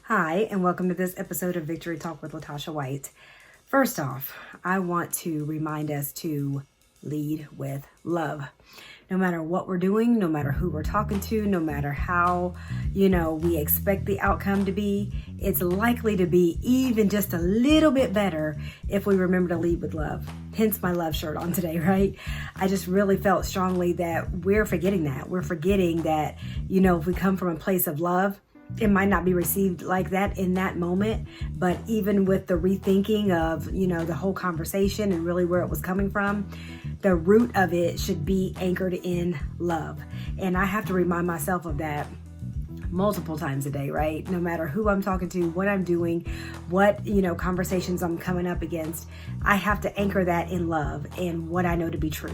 Hi, and welcome to this episode of Victory Talk with Latasha White. First off, I want to remind us to lead with love. No matter what we're doing, no matter who we're talking to, no matter how, we expect the outcome to be, it's likely to be even just a little bit better if we remember to lead with love. Hence my love shirt on today, right? I just really felt strongly that we're forgetting that. We're forgetting that, if we come from a place of love, it might not be received like that in that moment, but even with the rethinking of, the whole conversation and really where it was coming from, the root of it should be anchored in love. And I have to remind myself of that multiple times a day, right? No matter who I'm talking to, what I'm doing, what, conversations I'm coming up against, I have to anchor that in love and what I know to be true.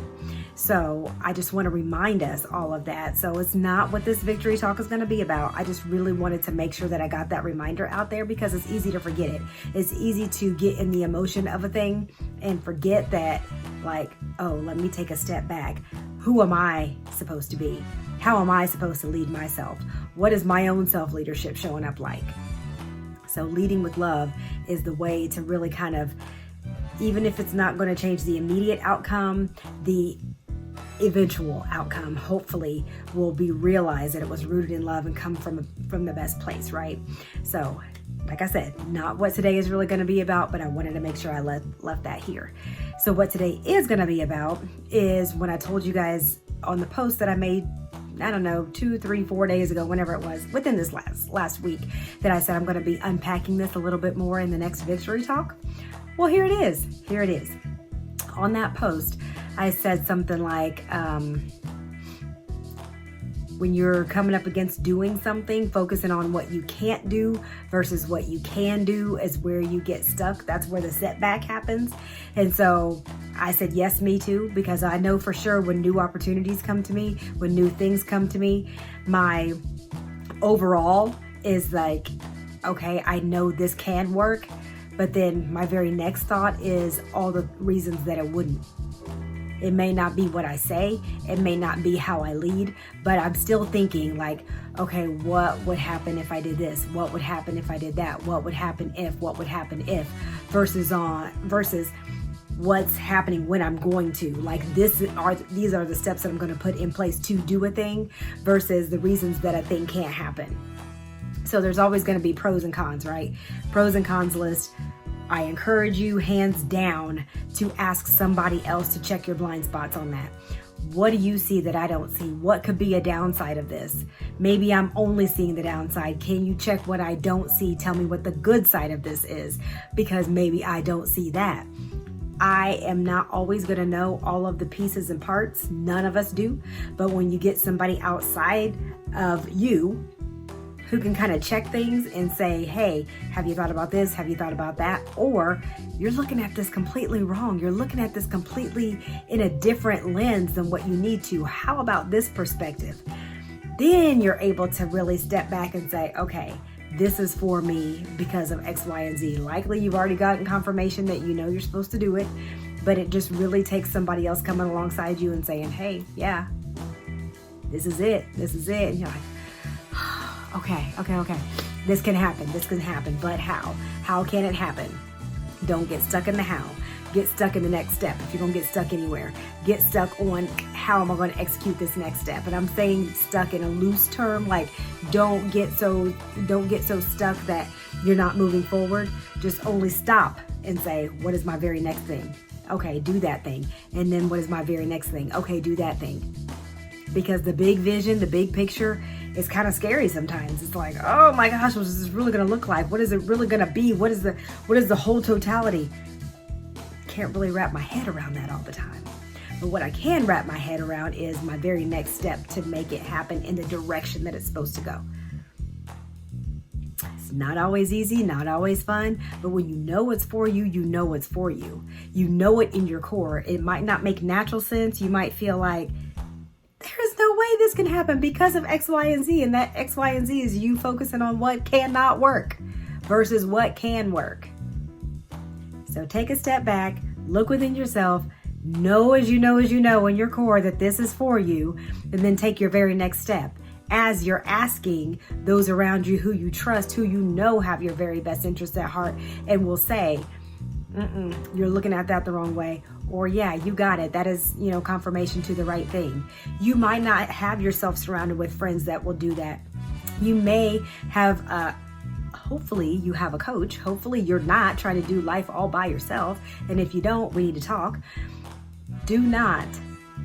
So I just want to remind us all of that. So it's not what this victory talk is going to be about. I just really wanted to make sure that I got that reminder out there because it's easy to forget it. It's easy to get in the emotion of a thing and forget that, let me take a step back. Who am I supposed to be? How am I supposed to lead myself? What is my own self-leadership showing up like? So leading with love is the way to really kind of, even if it's not going to change the immediate outcome, the eventual outcome hopefully will be realized that it was rooted in love and come from the best place, right? So like I said, not what today is really going to be about, but I wanted to make sure I left that here. So what today is going to be about is when I told you guys on the post that I made, I don't know, 2, 3, 4 days ago, whenever it was, within this last week, that I said I'm going to be unpacking this a little bit more in the next victory talk. Well, here it is. Here it is. On that post, I said something like, when you're coming up against doing something, focusing on what you can't do versus what you can do is where you get stuck. That's where the setback happens. And so I said, yes, me too, because I know for sure when new opportunities come to me, when new things come to me, my overall is like, okay, I know this can work. But then my very next thought is all the reasons that it wouldn't. It may not be what I say, it may not be how I lead, but I'm still thinking like, okay, what would happen if I did this? What would happen if I did that? What would happen if? What would happen if? Versus what's happening when I'm going to. Like these are the steps that I'm going to put in place to do a thing versus the reasons that a thing can't happen. So there's always going to be pros and cons, right? Pros and cons list. I encourage you hands down to ask somebody else to check your blind spots on that. What do you see that I don't see? What could be a downside of this? Maybe I'm only seeing the downside. Can you check what I don't see? Tell me what the good side of this is, because maybe I don't see that. I am not always going to know all of the pieces and parts. None of us do. But when you get somebody outside of you who can kind of check things and say, hey, have you thought about this? Have you thought about that? Or you're looking at this completely wrong. You're looking at this completely in a different lens than what you need to. How about this perspective? Then you're able to really step back and say, okay, this is for me because of X, Y, and Z. Likely you've already gotten confirmation that you're supposed to do it, but it just really takes somebody else coming alongside you and saying, hey, yeah, this is it. This is it. And you're like, okay. This can happen, but how? How can it happen? Don't get stuck in the how. Get stuck in the next step. If you're gonna get stuck anywhere, get stuck on how am I gonna execute this next step? And I'm saying stuck in a loose term, like don't get so stuck that you're not moving forward. Just only stop and say, what is my very next thing? Okay, do that thing. And then what is my very next thing? Okay, do that thing. Because the big vision, the big picture is kind of scary sometimes. It's like, oh my gosh, what is this really going to look like? What is it really going to be? What is the whole totality? Can't really wrap my head around that all the time. But what I can wrap my head around is my very next step to make it happen in the direction that it's supposed to go. It's not always easy, not always fun, but when you know it's for you, you know it's for you. You know it in your core. It might not make natural sense. You might feel like, there is no way this can happen because of X, Y, and Z. And that X, Y, and Z is you focusing on what cannot work versus what can work. So take a step back, look within yourself, know as you know in your core that this is for you, and then take your very next step. as you're asking those around you who you trust, who you know have your very best interests at heart, and will say, you're looking at that the wrong way. Or yeah, you got it. That is, confirmation to the right thing. You might not have yourself surrounded with friends that will do that. You may have, hopefully you have a coach. Hopefully you're not trying to do life all by yourself. And if you don't, we need to talk. Do not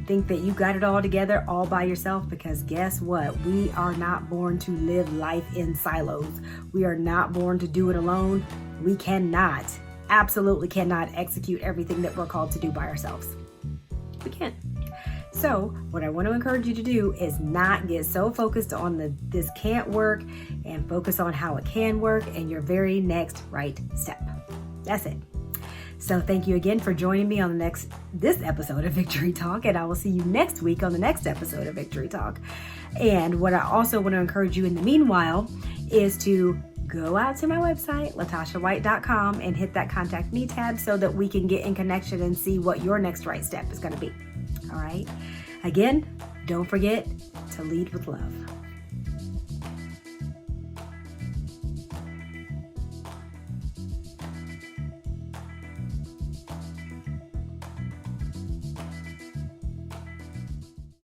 think that you got it all together all by yourself, because guess what? We are not born to live life in silos. We are not born to do it alone. We cannot, absolutely cannot execute everything that we're called to do by ourselves. We can't. So what I want to encourage you to do is not get so focused on this can't work, and focus on how it can work and your very next right step. That's it. So thank you again for joining me on this episode of Victory Talk, and I will see you next week on the next episode of Victory Talk. And what I also want to encourage you in the meanwhile is to go out to my website, LatashaWhite.com, and hit that Contact Me tab so that we can get in connection and see what your next right step is going to be. All right. Again, don't forget to lead with love.